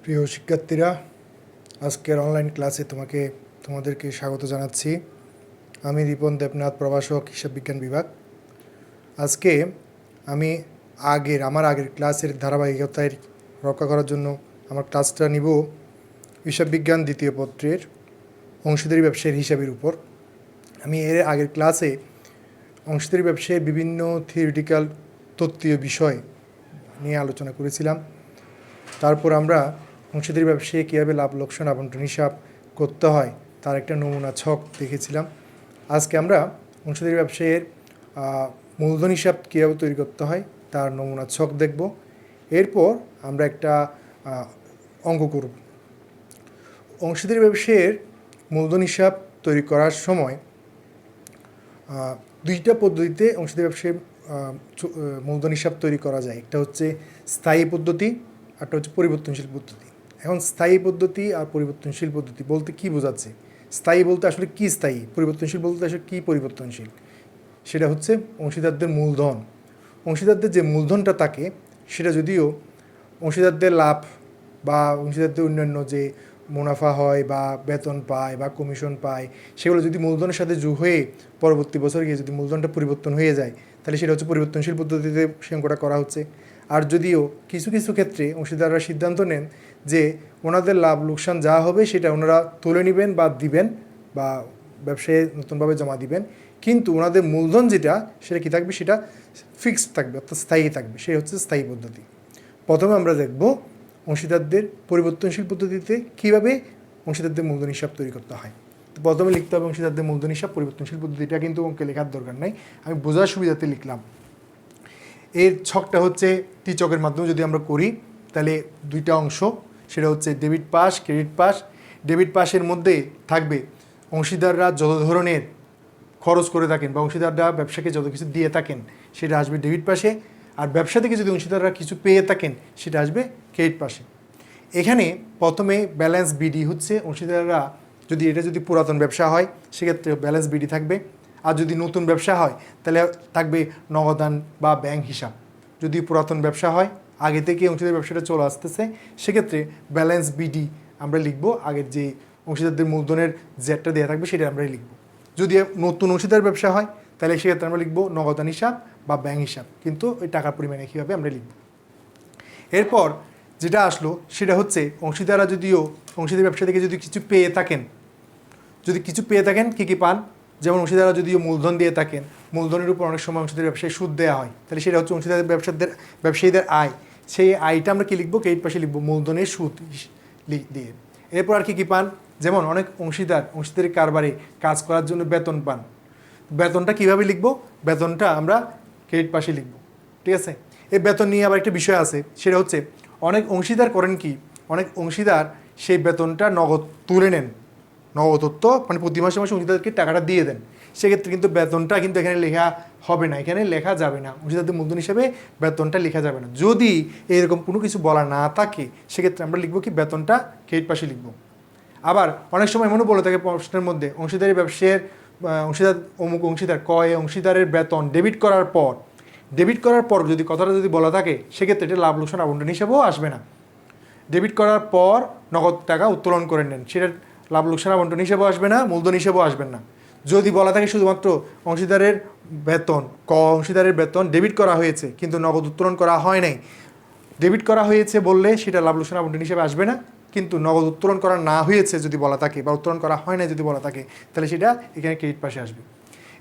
প্রিয় শিক্ষার্থীরা, আজকের অনলাইন ক্লাসে তোমাদেরকে স্বাগত জানাচ্ছি। আমি রিপন দেবনাথ, প্রভাষক, হিসাব বিজ্ঞান বিভাগ। আজকে আমি আমার আগের ক্লাসের ধারাবাহিকতায় রক্ষা করার জন্য আমার ক্লাসটা নিব হিসাব বিজ্ঞান দ্বিতীয় পত্রের অংশীদারি ব্যবসায়ের হিসাবের উপর। আমি এর আগের ক্লাসে অংশীদারি ব্যবসায়ের বিভিন্ন থিওরিটিক্যাল তত্ত্বীয় বিষয় নিয়ে আলোচনা করেছিলাম। তারপর আমরা অংশীদারি ব্যবসায়ে কীভাবে লাভ লোকসান আবন্টন হিসাব করতে হয় তার একটা নমুনা ছক দেখেছিলাম। আজকে আমরা অংশীদারি ব্যবসায়ের মূলধন হিসাব কীভাবে তৈরি করতে হয় তার নমুনা ছক দেখব। এরপর আমরা একটা অঙ্ক করব। অংশীদারি ব্যবসায়ের মূলধন হিসাব তৈরি করার সময় দুইটা পদ্ধতিতে অংশীদারি ব্যবসায়ের মূলধন হিসাব তৈরি করা যায়। একটা হচ্ছে স্থায়ী পদ্ধতি, একটা হচ্ছে পরিবর্তনশীল পদ্ধতি। এখন স্থায়ী পদ্ধতি আর পরিবর্তনশীল পদ্ধতি বলতে কী বোঝাচ্ছে? স্থায়ী বলতে আসলে কী স্থায়ী, পরিবর্তনশীল বলতে আসলে কী পরিবর্তনশীল? সেটা হচ্ছে অংশীদারদের মূলধন। অংশীদারদের যে মূলধনটা থাকে সেটা যদিও অংশীদারদের লাভ বা অংশীদারদের অন্যান্য যে মুনাফা হয় বা বেতন পায় বা কমিশন পায়, সেগুলো যদি মূলধনের সাথে যোগ হয়ে পরবর্তী বছর গিয়ে যদি মূলধনটা পরিবর্তন হয়ে যায়, তাহলে সেটা হচ্ছে পরিবর্তনশীল পদ্ধতিতে সে অঙ্কটা করা হচ্ছে। আর যদিও কিছু কিছু ক্ষেত্রে অংশীদাররা সিদ্ধান্ত নেন যে ওনাদের লাভ লোকসান যা হবে সেটা ওনারা তুলে নেবেন বা দিবেন বা ব্যবসায় নতুনভাবে জমা দিবেন, কিন্তু ওনাদের মূলধন যেটা সেটা কী থাকবে, সেটা ফিক্সড থাকবে, অর্থাৎ স্থায়ী থাকবে। সেই হচ্ছে স্থায়ী পদ্ধতি। প্রথমে আমরা দেখব অংশীদারদের পরিবর্তনশীল পদ্ধতিতে কীভাবে অংশীদারদের মূলধন হিসাব তৈরি করতে হয়। তো প্রথমে লিখতে হবে অংশীদারদের মূলধন হিসাব পরিবর্তনশীল পদ্ধতিটা, কিন্তু অঙ্কে লেখার দরকার নাই, আমি বোঝার সুবিধাতে লিখলাম। এর ছকটা হচ্ছে টিচকের মাধ্যমে যদি আমরা করি তাহলে দুইটা অংশ, সেটা হচ্ছে debit pass, credit pass. Debit পাসের মধ্যে থাকবে অংশীদাররা যত ধরনের খরচ করে থাকেন বা অংশীদাররা ব্যবসাকে যত কিছু দিয়ে থাকেন সেটা আসবে ডেবিট পাসে, আর ব্যবসা থেকে যদি অংশীদাররা কিছু পেয়ে থাকেন সেটা আসবে ক্রেডিট পাসে। এখানে প্রথমে ব্যালেন্স বিডি হচ্ছে অংশীদাররা যদি পুরাতন ব্যবসা হয় সেক্ষেত্রে ব্যালেন্স বিডি থাকবে, আর যদি নতুন ব্যবসা হয় তাহলে থাকবে নগদান বা ব্যাংক হিসাব। যদি পুরাতন ব্যবসা হয়, আগে থেকে অংশীদার ব্যবসাটা চলে আসতেছে, সেক্ষেত্রে ব্যালেন্স বিডি আমরা লিখবো, আগের যে অংশীদারদের মূলধনের জেটটা দেওয়া থাকবে সেটা আমরা লিখবো। যদি নতুন অংশীদার ব্যবসা হয় তাহলে সেক্ষেত্রে আমরা লিখবো নগদান হিসাব বা ব্যাংক হিসাব, কিন্তু ওই টাকার পরিমাণে কীভাবে আমরা লিখব। এরপর যেটা আসলো সেটা হচ্ছে অংশীদাররা যদিও অংশীদার ব্যবসা থেকে যদি কিছু পেয়ে থাকেন, কী কী পান, যেমন অংশীদাররা যদিও মূলধন দিয়ে থাকেন, মূলধনের উপর অনেক সময় অংশীদার ব্যবসায় সুদ দেওয়া হয়, তাহলে সেটা হচ্ছে অংশীদার ব্যবসায়ীদের আয়। সেই আয়টা আমরা কী লিখবো, ক্রেডিট পাশে লিখবো মূলধনের সুদ দিয়ে। এরপর আর কী পান, যেমন অনেক অংশীদারি কারবারে কাজ করার জন্য বেতন পান। বেতনটা কীভাবে লিখবো, বেতনটা আমরা ক্রেডিট পাশে লিখবো, ঠিক আছে। এই বেতন নিয়ে আবার একটা বিষয় আছে, সেটা হচ্ছে অনেক অংশীদার করেন কি, অনেক অংশীদার সেই বেতনটা নগদ তুলে নেন, নগদত্ব মানে প্রতি মাসে মাসে অংশীদারকে টাকাটা দিয়ে দেন। সেক্ষেত্রে কিন্তু বেতনটা কিন্তু এখানে লেখা হবে না, এখানে লেখা যাবে না, অংশীদারদের মূলধন হিসেবে বেতনটা লেখা যাবে না। যদি এরকম কোনো কিছু বলা না থাকে সেক্ষেত্রে আমরা লিখবো কি, বেতনটা ক্রেডিট পাশে লিখবো। আবার অনেক সময় এমনও বলে থাকে প্রশ্নের মধ্যে, অংশীদারি ব্যবসায়ের অমুক অংশীদার অংশীদারের বেতন ডেবিট করার পর যদি কথাটা যদি বলা থাকে সেক্ষেত্রে এটা লাভ লোকসান আবন্টন হিসাবেও আসবে না। ডেবিট করার পর নগদ টাকা উত্তোলন করে নেন, সেটা লাভ লোকসান আবন্টন হিসেবেও আসবে না, মূলধন হিসেবেও আসবেন না। যদি বলা থাকে শুধুমাত্র অংশীদারের বেতন ডেবিট করা হয়েছে কিন্তু নগদ উত্তোলন করা হয় নাই, ডেবিট করা হয়েছে বললে সেটা লাভ লোকসান আবন্টন হিসেবে আসবে না, কিন্তু নগদ উত্তোলন করা না হয়েছে যদি বলা থাকে বা উত্তোলন করা হয় না যদি বলা থাকে তাহলে সেটা এখানে ক্রেডিট পাশে আসবে।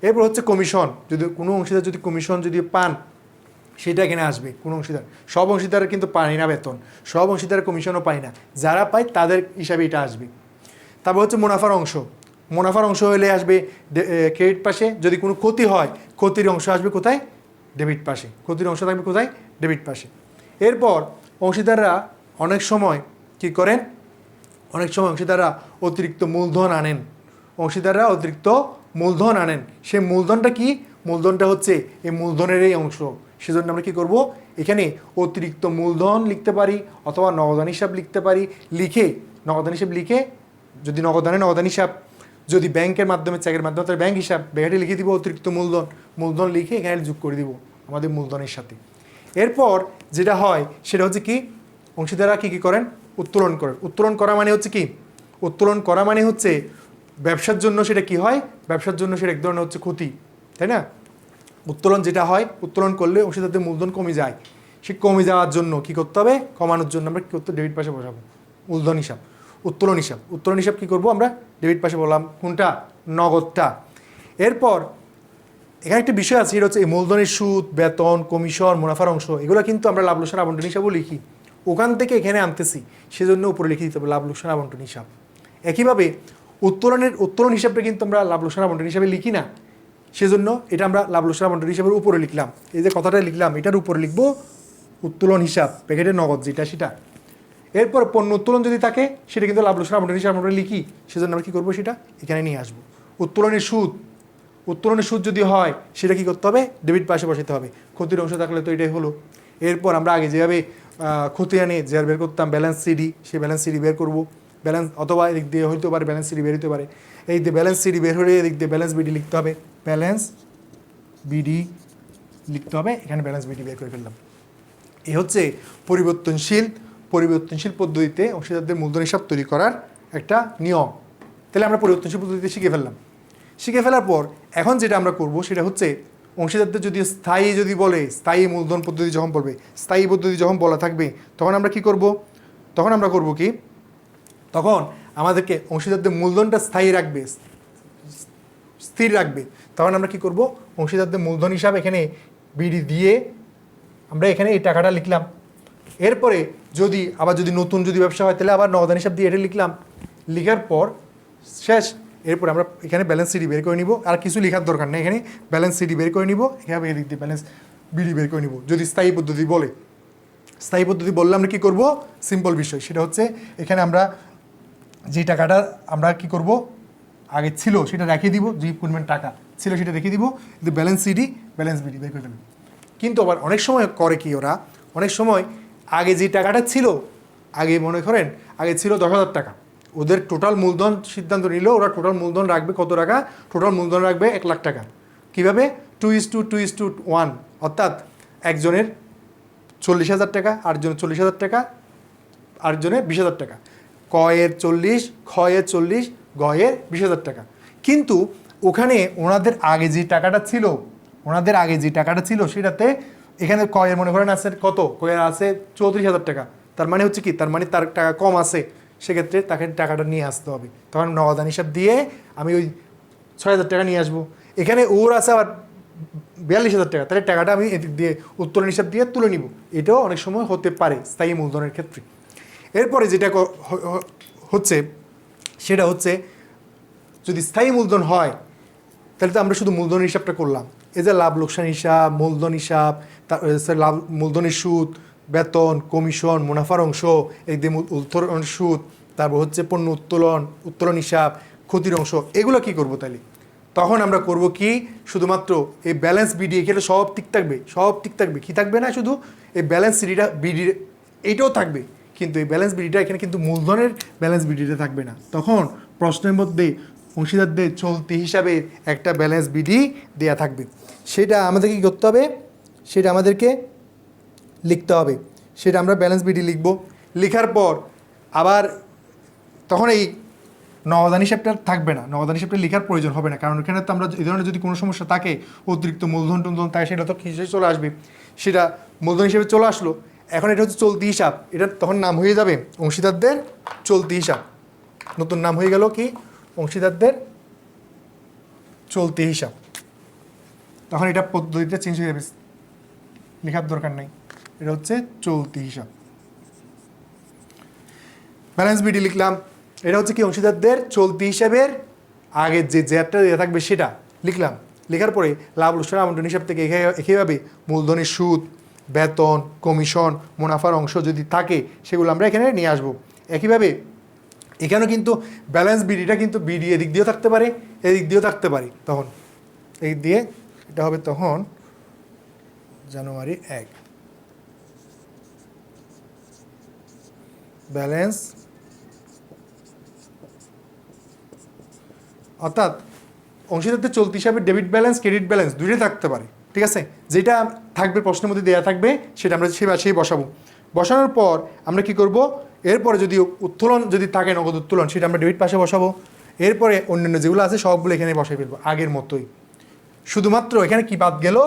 এরপর হচ্ছে কমিশন, যদি কোনো অংশীদার যদি কমিশন যদি পান সেটা এখানে আসবে। কোনো অংশীদার, সব অংশীদারের কিন্তু পায় না বেতন, সব অংশীদারের কমিশনও পায় না, যারা পায় তাদের হিসাবে এটা আসবে। তারপর হচ্ছে মুনাফার অংশ হলে আসবে ক্রেডিট পাশে। যদি কোনো ক্ষতি হয়, ক্ষতির অংশ আসবে কোথায়, ডেবিট পাশে, ক্ষতির অংশ থাকবে কোথায়, ডেবিট পাশে। এরপর অংশীদাররা অনেক সময় কী করেন, অংশীদাররা অতিরিক্ত মূলধন আনেন। সেই মূলধনটা কি, মূলধনটা হচ্ছে এই মূলধনের এই অংশ। সেজন্য আমরা কী করব, এখানে অতিরিক্ত মূলধন লিখতে পারি অথবা নগদান হিসাব লিখতে পারি। লিখে যদি নগদান হিসাব, যদি ব্যাংকের মাধ্যমে চেকের মাধ্যমে তাহলে ব্যাংক হিসাব, ব্যাংকে লিখে দিব অতিরিক্ত মূলধন লিখে এখানে যোগ করে দিব আমাদের মূলধনের সাথে। এরপর যেটা হয় সেটা হচ্ছে কি, অংশীদাররা কী করেন, উত্তোলন করেন। উত্তোলন করা মানে হচ্ছে কি? উত্তোলন করা মানে হচ্ছে ব্যবসার জন্য সেটা কি হয়? ব্যবসার জন্য সেটা এক ধরনের হচ্ছে ক্ষতি, তাই না? উত্তোলন যেটা হয়, উত্তোলন করলে অংশীদারদের মূলধন কমে যায়। সে কমে যাওয়ার জন্য কি করতে হবে? কমানোর জন্য আমরা কী করতে? ডেবিট পাশে বসাবো মূলধন হিসাব, উত্তোলন হিসাব। উত্তোলন হিসাব কী করবো আমরা? ডেবিট পাশে বললাম। কোনটা? নগদটা। এরপর এখানে একটা বিষয় আছে, এটা হচ্ছে এই মূলধনের সুদ, বেতন, কমিশন, মুনাফার অংশ, এগুলো কিন্তু আমরা লাভ লোকসান আবন্টন হিসাবও লিখি। ওখান থেকে এখানে আনতেছি, সেজন্য উপরে লিখে দিতে হবে লাভ লোকসান আবন্টন হিসাব। একইভাবে উত্তোলন হিসাবটা কিন্তু আমরা লাভ লোকসান আবন্টন হিসাবে লিখি না, সেজন্য এটা আমরা লাভ লোকসান আবন্টন হিসাবের উপরে লিখলাম। এই যে কথাটা লিখলাম, এটার উপরে লিখবো উত্তোলন হিসাব, প্যাকেটের নগদ যেটা সেটা। এরপর পণ্য উত্তোলন যদি থাকে, সেটা কিন্তু লাভ লোকসান আবন্টন হিসাবে আমরা লিখি, সেজন্য আমরা কী করবো? সেটা এখানে নিয়ে আসবো। উত্তোলনের সুদ, উত্তোলনের সুদ যদি হয়, সেটা কী করতে হবে? ডেবিট পাশে বসাতে হবে। ক্ষতির অংশ থাকলে তো এটাই হলো। এরপর আমরা আগে যেভাবে খতিয়ানে যে বের করতাম ব্যালেন্স সিডি, সেই ব্যালেন্স সিডি বের করবো। ব্যালেন্স অথবা এদিক দিয়ে হইতে পারে ব্যালেন্স সিডি বের হতে পারে। এই দিয়ে ব্যালেন্স সিডি বের হলে এদিক দিয়ে ব্যালেন্স বিডি লিখতে হবে। ব্যালেন্স বিডি লিখতে হবে, এখানে ব্যালেন্স বিডি বের করে ফেললাম। এই হচ্ছে পরিবর্তনশীল পদ্ধতিতে অংশীদারদের মূলধন হিসাব তৈরি করার একটা নিয়ম। তাহলে আমরা পরিবর্তনশীল পদ্ধতিতে শিখে ফেললাম। শিখে ফেলার পর এখন যেটা আমরা করব সেটা হচ্ছে অংশীদারদের যদি স্থায়ী মূলধন পদ্ধতি যখন বলবে, স্থায়ী পদ্ধতি যখন বলা থাকবে, তখন আমরা কি করব? তখন আমরা করব কি? তখন আমাদেরকে অংশীদারদের মূলধনটা স্থির রাখবে। তখন আমরা কি করব? অংশীদারদের মূলধন হিসাব এখানে বিডি দিয়ে আমরা এখানে এই টাকাটা লিখলাম। এরপরে যদি নতুন ব্যবসা হয়, তাহলে আবার নগদান হিসাব দিয়ে এটা লিখলাম। লিখার পর শেষ। এরপর আমরা এখানে ব্যালেন্স সিডি বের করে নিব। আর কিছু লেখার দরকার নেই, এখানে ব্যালেন্স সিডি বের করে নিব, এখানে এদিক দিয়ে ব্যালেন্স বিডি বের করে নিব। যদি স্থায়ী পদ্ধতি বলে, স্থায়ী পদ্ধতি বললে আমরা কী করব? সিম্পল বিষয়, সেটা হচ্ছে এখানে আমরা যে টাকাটা আমরা কি করব? আগে ছিল সেটা রেখে দিব, যে পরিমাণ টাকা ছিল সেটা রেখে দিব, ব্যালেন্স সিডি ব্যালেন্স বিডি বের করে দেবেন। কিন্তু আবার অনেক সময় করে কি, ওরা অনেক সময় আগে যে টাকাটা ছিল, আগে মনে করেন আগে ছিল 10,000 টাকা, ওদের টোটাল মূলধন সিদ্ধান্ত নিল, ওরা টোটাল মূলধন রাখবে কত টাকা? টোটাল মূলধন রাখবে 1 লাখ টাকা। কীভাবে? 2:1, অর্থাৎ একজনের 40,000 টাকা, আরেকজনের 40,000 টাকা, আরেকজনের 20,000 টাকা। কয়ের 40, ক্ষয়ের 40, গয়ের 20,000 টাকা। কিন্তু ওখানে ওনাদের আগে যে টাকাটা ছিল সেটাতে এখানে কয়ের মনে করেন আছে কত? কয়ের আছে 34,000 টাকা। তার মানে হচ্ছে কি? তার মানে তার টাকা কম আছে, সেক্ষেত্রে তাকে টাকাটা নিয়ে আসতে হবে। তখন নগদান হিসাব দিয়ে আমি ওই 6,000 টাকা নিয়ে আসবো। এখানে ওর আছে আবার 42,000 টাকা, তাহলে টাকাটা আমি এদিক দিয়ে উত্তোলন হিসাব দিয়ে তুলে নিব। এটাও অনেক সময় হতে পারে স্থায়ী মূলধনের ক্ষেত্রে। এরপরে যেটা হচ্ছে সেটা হচ্ছে যদি স্থায়ী মূলধন হয়, তাহলে তো আমরা শুধু মূলধন হিসাবটা করলাম। এই যে লাভ লোকসান হিসাব, মূলধন হিসাব, মূলধনের সুদ, বেতন, কমিশন, মুনাফার অংশ, এই দিয়ে উত্তোলন সুদ, তারপর হচ্ছে পণ্য উত্তোলন হিসাব, ক্ষতির অংশ, এগুলো কি করব? তাহলে তখন আমরা করব কি? শুধুমাত্র এই ব্যালেন্স বিডি এখানে সব ঠিক থাকবে। কি থাকবে না? শুধু এই ব্যালেন্স বিডি এইটাও থাকবে, কিন্তু এই ব্যালেন্স বিডিটা এখানে কিন্তু মূলধনের ব্যালেন্স বিডিটা থাকবে না। তখন প্রশ্নের মধ্যে অংশীদারদের চলতি হিসাবে একটা ব্যালেন্স বিডি দেয়া থাকবে। সেটা আমাদেরকে কী করতে হবে? সেটা আমাদেরকে লিখতে হবে। সেটা আমরা ব্যালেন্স বিডি লিখব। লেখার পর আবার তখন এই নগদান হিসাবটা থাকবে না, নগদান হিসাবটা লেখার প্রয়োজন হবে না, কারণ এখানে তো আমরা এই ধরনের যদি কোনো সমস্যা থাকে, অতিরিক্ত মূলধন থাকে, সেটা তো হিসেবে চলে আসবে। সেটা মূলধন হিসেবে চলে আসলো। এখন এটা হচ্ছে চলতি হিসাব, এটা তখন নাম হয়ে যাবে অংশীদারদের চলতি হিসাব। নতুন নাম হয়ে গেল কি? অংশীদারদের চলতি হিসাব। তখন এটা পদ্ধতিতে চেঞ্জ হয়ে যাবে, লেখার দরকার নেই, এটা হচ্ছে চলতি হিসাব। ব্যালেন্স বিডি লিখলাম, এটা হচ্ছে কি? অংশীদারদের চলতি হিসাবের আগের যে জ্যাটটা দেওয়া থাকবে সেটা লিখলাম। লেখার পরে লাভ লোকসান আবন্টন হিসাব থেকে একইভাবে মূলধনের সুদ, বেতন, কমিশন, মুনাফার অংশ যদি থাকে, সেগুলো আমরা এখানে নিয়ে আসবো। একইভাবে এখানেও কিন্তু ব্যালেন্স বিডিটা কিন্তু বিডি এদিক দিয়েও থাকতে পারে, এদিক দিয়েও থাকতে পারে। তখন এই দিয়ে এটা হবে তখন জানুয়ারি 1 ব্যালেন্স, অর্থাৎ অংশীদারদের চলতি হিসাবে ডেবিট ব্যালেন্স, ক্রেডিট ব্যালেন্স দুটোই থাকতে পারে। ঠিক আছে? যেটা থাকবে প্রশ্নের মধ্যে দেওয়া থাকবে সেটা আমরা সেই বসাবো। বসানোর পর আমরা কি করব? এরপরে যদি উত্তোলন যদি থাকে নগদ উত্তোলন সেটা আমরা ডেবিট পাশে বসাবো। এরপরে অন্যান্য যেগুলো আছে সবগুলো এখানে বসাই ফেলবো আগের মতোই। শুধুমাত্র এখানে কি বাদ গেল,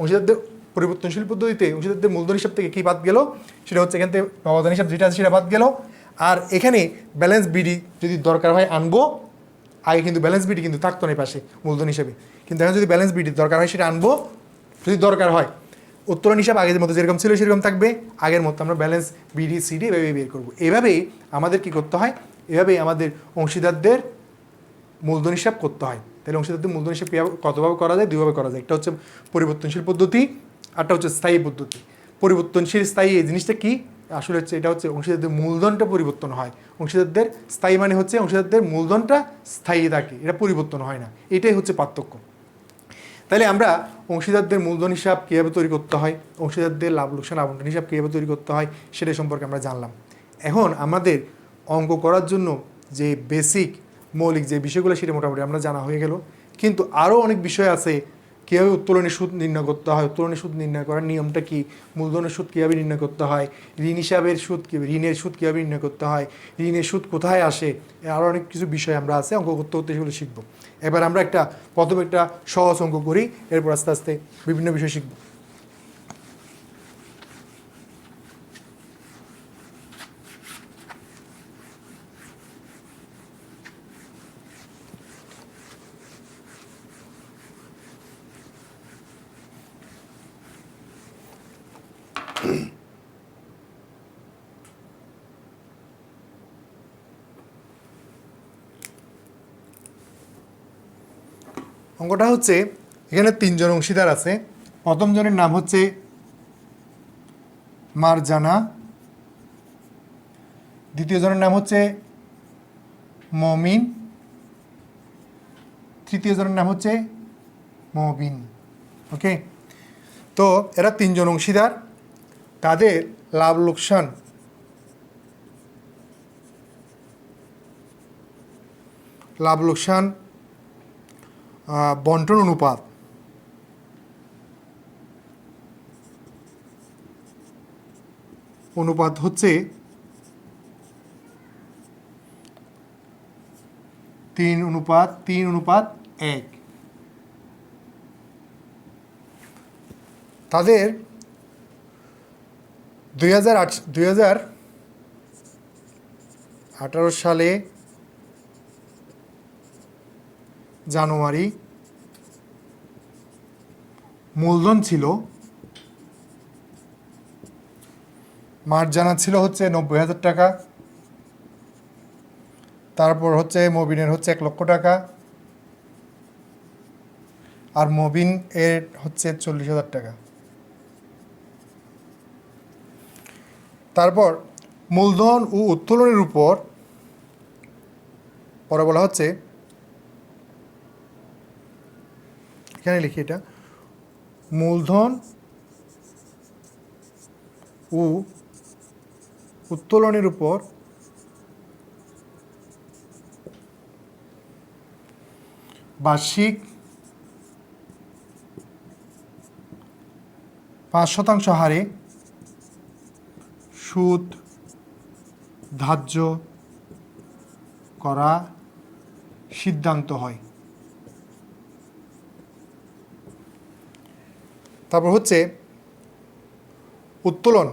অংশীদারদের পরিবর্তনশীল পদ্ধতিতে অংশীদারদের মূলধন হিসাব থেকে কি বাদ গেল, সেটা হচ্ছে এখান থেকে নগদান হিসাব যেটা আছে সেটা বাদ গেল। আর এখানে ব্যালেন্স বিডি যদি দরকার হয় আনবো, আগে কিন্তু ব্যালেন্স বিডি কিন্তু থাকতো না পাশে মূলধন হিসাবে, কিন্তু এখন যদি ব্যালেন্স বিডি দরকার হয় সেটা আনবো যদি দরকার হয়। উত্তোলন হিসাব আগের মতো যেরকম ছিল সেরকম থাকবে, আগের মতো আমরা ব্যালেন্স বিডি সিডি এভাবে বের করবো। এভাবেই আমাদের কি করতে হয়, এভাবেই আমাদের অংশীদারদের মূলধন হিসাব করতে হয়। তাহলে অংশীদারদের মূলধন হিসাব কতভাবে করা যায়, দুইভাবে করা যায়। একটা হচ্ছে পরিবর্তনশীল পদ্ধতি, আরটা হচ্ছে স্থায়ী পদ্ধতি। পরিবর্তনশীল স্থায়ী এই জিনিসটা কি, আসলে হচ্ছে এটা হচ্ছে অংশীদারদের মূলধনটা পরিবর্তন হয়। অংশীদারদের স্থায়ী মানে হচ্ছে অংশীদারদের মূলধনটা স্থায়ী থাকে, এটা পরিবর্তন হয় না, এটাই হচ্ছে পার্থক্য। তাহলে আমরা অংশীদারদের মূলধন হিসাব কীভাবে তৈরি করতে হয়, অংশীদারদের লাভ লোকসান আবন্টন হিসাব কীভাবে তৈরি করতে হয় সেটা সম্পর্কে আমরা জানলাম। এখন আমাদের অঙ্ক করার জন্য যে বেসিক মৌলিক যে বিষয়গুলো সেটা মোটামুটি আমরা জানা হয়ে গেল, কিন্তু আরও অনেক বিষয় আছে। কীভাবে উত্তোলনের সুদ নির্ণয় করতে হয়, উত্তোলনের সুদ নির্ণয় করার নিয়মটা কী, মূলধনের সুদ কীভাবে নির্ণয় করতে হয়, ঋণ হিসাবের সুদ ঋণের সুদ কীভাবে নির্ণয় করতে হয়, ঋণের সুদ কোথায় আসে, আরও অনেক কিছু বিষয় আমরা আছে অঙ্ক করতে করতে সেগুলো শিখবো। এবার আমরা প্রথমে একটা সহজ অঙ্ক করি, এরপর আস্তে আস্তে বিভিন্ন বিষয় শিখব। অঙ্কটা হচ্ছে এখানে 3 জন অংশীদার আছে। প্রথম জনের নাম হচ্ছে মারজানা, দ্বিতীয় জনের নাম হচ্ছে মমিন, তৃতীয় জনের নাম হচ্ছে মবিন। ওকে, তো এরা 3 জন অংশীদার, তাদের লাভ লোকসান বন্টন অনুপাত হচ্ছে 3:1। তাদের 2018 সালে জানুয়ারি মূলধন ছিল, মারজানা ছিল হচ্ছে 90,000 টাকা, তারপর হচ্ছে মবিনের হচ্ছে 1 লক্ষ টাকা, আর মবিন এর হচ্ছে 40,000 টাকা। তারপর মূলধন ও উত্তোলনের উপর পরে বলা হচ্ছে, এখানে লিখি এটা, মূলধন ও উত্তোলনের উপর বার্ষিক 5% হারে সুদ ধার্য করা সিদ্ধান্ত হয়। তারপর হচ্ছে উত্তোলন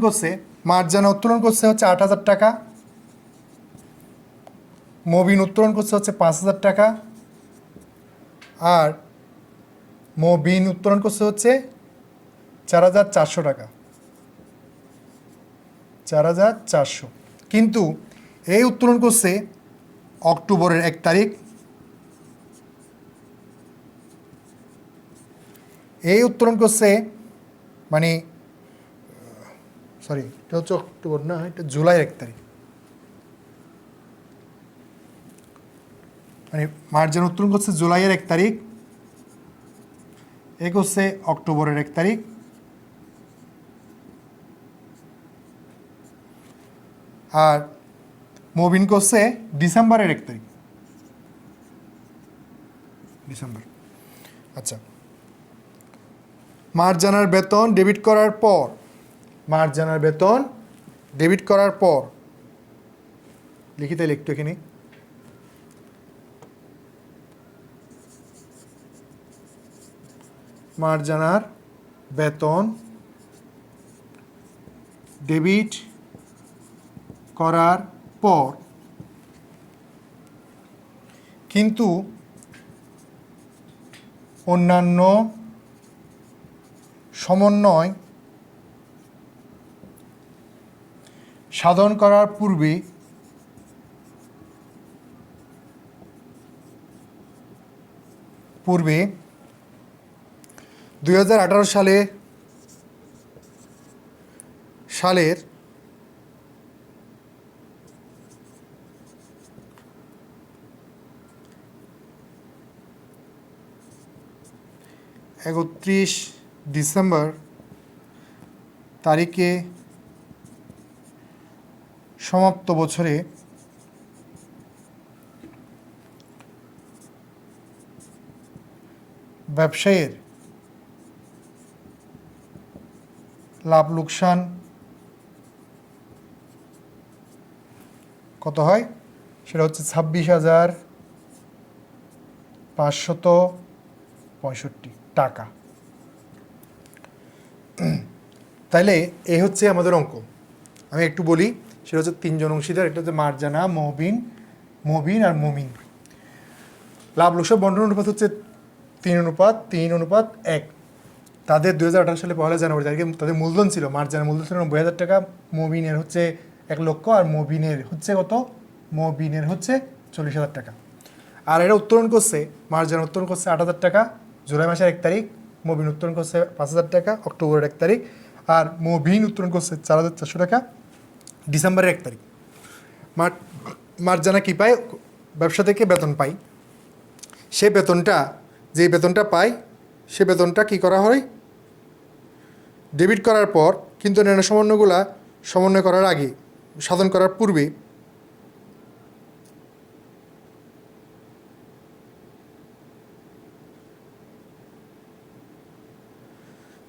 করছে, মারজানা উত্তোলন করছে হচ্ছে 8,000 টাকা, মবিন উত্তোলন করছে হচ্ছে 5,000 টাকা, আর মবিন উত্তোলন করছে হচ্ছে 4,400 টাকা, 4,400। কিন্তু এই উত্তোলন করছে অক্টোবরের 1 তারিখ, এই উত্তোলন করছে মানে সরি এটা হচ্ছে অক্টোবর না, এটা জুলাইয়ের 1 তারিখ, মানে মার্জান উত্তোলন করছে জুলাইয়ের 1 তারিখ, এ করছে অক্টোবরের 1 তারিখ, আর মবিন করছে ডিসেম্বরের 1 তারিখ, ডিসেম্বর। আচ্ছা, মার্চ জানার বেতন ডেবিট করার পর, মার্চ জানার বেতন ডেবিট করার পর, লিখি তাই লিখতো এখানে, মার্চ জানার বেতন ডেবিট করার পর কিন্তু অন্যান্য সমন্বয় সাধন করার পূর্বে পূর্বে 2018 সালের 31 ডিসেম্বর তারিখে সমাপ্ত বছরে ব্যবসায়ের লাভ লোকসান কত হয়, সেটা হচ্ছে 26,565 টাকা। তাইলে এই হচ্ছে আমাদের অঙ্ক। আমি একটু বলি, সেটা হচ্ছে 3 জন অংশীদার, একটা হচ্ছে মার্জানা, মবিন আর মমিন। লাভ লোকসান বন্টন অনুপাত হচ্ছে 3:3:1। তাদের 2018 সালে 1 জানুয়ারি তারিখে তাদের মূলধন ছিল, মার্জানার মূলধন ছিল 90,000 টাকা, মবিনের হচ্ছে 1 লক্ষ, আর মবিনের হচ্ছে কত, মবিনের হচ্ছে 40,000 টাকা। আর এটা উত্তোলন করছে, মার্জানা উত্তোলন করছে 8,000 টাকা জুলাই মাসের 1 তারিখ, মবিন উত্তোলন করছে 5,000 টাকা অক্টোবরের 1 তারিখ, আর মবিন উত্তোলন করছে 4,400 টাকা ডিসেম্বরের 1 তারিখ। মার্জানা কী পায়, ব্যবসা থেকে বেতন পায়। সে বেতনটা, যে বেতনটা পায়, সে বেতনটা কী করা হয়, ডেবিট করার পর কিন্তু অন্যান্য সমন্বয়গুলা সমন্বয় করার আগে, সাধন করার পূর্বে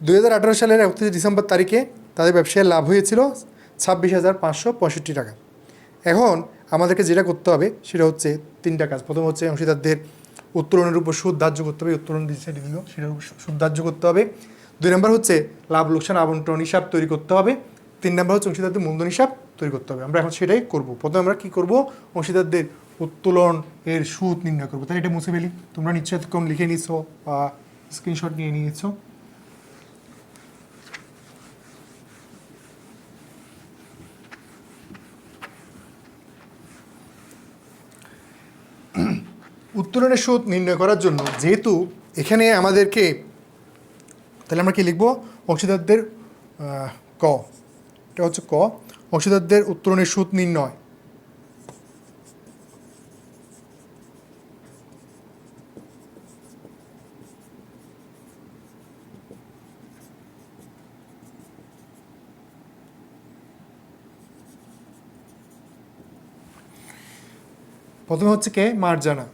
2018 সালের 31 ডিসেম্বর তারিখে তাদের ব্যবসায় লাভ হয়েছিল 26,565 টাকা। এখন আমাদেরকে যেটা করতে হবে সেটা হচ্ছে 3টা কাজ। প্রথম হচ্ছে অংশীদারদের উত্তোলনের উপর সুদ ধার্য করতে হবে, উত্তোলন দিচ্ছে দিল সেটার উপর সুদ ধার্য করতে হবে। 2 নম্বর হচ্ছে লাভ লোকসান আবন্টন হিসাব তৈরি করতে হবে। 3 নম্বর হচ্ছে অংশীদারদের মূলধন হিসাব তৈরি করতে হবে। আমরা এখন সেটাই করব। প্রথমে আমরা কী করব, অংশীদারদের উত্তোলন এর সুদ নির্ণয় করবো। তাহলে এটা মুছে ফেলি। তোমরা নিশ্চয়ই এতক্ষণ লিখে নিচ্ছো বা স্ক্রিনশট নিয়ে নিয়েছো। উত্তোলনের সুদ নির্ণয় করার জন্য যেহেতু এখানে আমাদেরকে, তাহলে আমরা কি লিখব, অংশীদারদের ক, এটা হচ্ছে ক, অংশীদারদের উত্তোলনের সুদ নির্ণয়। প্রথমে হচ্ছে কে, মার্জানা।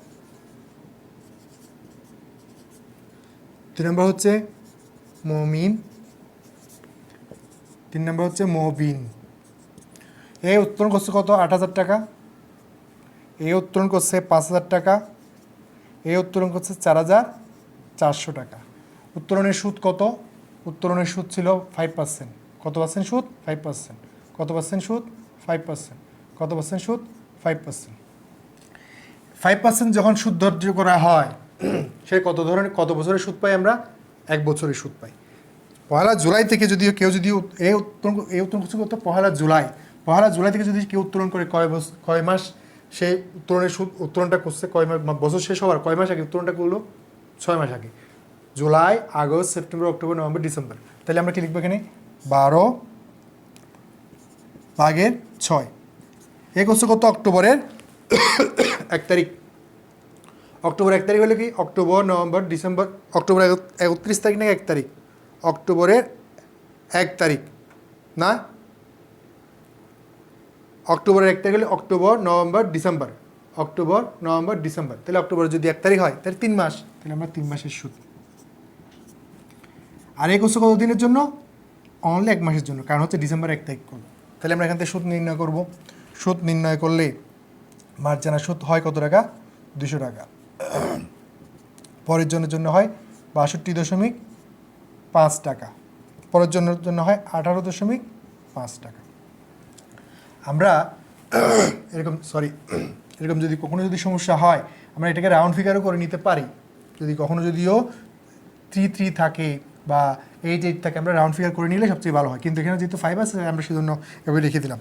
2 নম্বর হচ্ছে মমিন, 3 নম্বর হচ্ছে মবিন। এ উত্তোলন করছে কত, 8,000 টাকা। এ উত্তোলন করছে 5,000 টাকা। এ উত্তোলন করছে 4,400 টাকা। উত্তোলনের সুদ কত, উত্তোলনের সুদ ছিল 5%। কত পার্সেন্ট সুদ, 5%। কত পার্সেন্ট সুদ, 5%। কত পার্সেন্ট সুদ, 5%। 5% যখন সুদ ধার্য করা হয়, সে কত বছরের সুদ পাই আমরা, 1 বছরের সুদ পাই। 1 জুলাই থেকে যদি কেউ যদি এই উত্তোলন করতে 1 জুলাই থেকে যদি কেউ উত্তোলন করে কয় মাস সে উত্তোলনের সুদ, উত্তোলনটা করছে কয় মাস, বছর শেষ হওয়ার কয় মাস আগে উত্তোলনটা করলো, 6 মাস আগে। July, August, September, October, November, December. তাহলে আমরা কি লিখবো এখানে, 12/6। এ করছে কত, অক্টোবরের 1 তারিখ। অক্টোবর 1 তারিখ হলে কি, অক্টোবর, নভেম্বর, ডিসেম্বর, অক্টোবর 31 তারিখ না 1 তারিখ, অক্টোবরের 1 তারিখ না, অক্টোবরের 1 তারিখ হলে October, November, December, October, November, December. তাহলে অক্টোবর যদি 1 তারিখ হয় তাহলে 3 মাস, তাহলে আমরা 3 মাসের সুদ। আর এক হচ্ছে কত দিনের জন্য? অনলি 1 মাসের জন্য, কারণ হচ্ছে ডিসেম্বর 1 তারিখ করবো। তাহলে আমরা এখান থেকে সুদ নির্ণয় করব। সুদ নির্ণয় করলে মাস জানা সুদ হয় কত টাকা? 200 টাকা। পরের জন্য হয় 62.5 টাকা। পরের জন্য হয় 18.5 টাকা। আমরা এরকম যদি কখনো যদি সমস্যা হয়, আমরা এটাকে রাউন্ড ফিগারও করে নিতে পারি। যদি কখনো যদিও 3 থাকে বা 8 থাকে, আমরা রাউন্ড ফিগার করে নিলে সবচেয়ে ভালো হয়। কিন্তু এখানে যেহেতু 5 আছে, আমরা সেজন্য এভাবে লিখে দিলাম।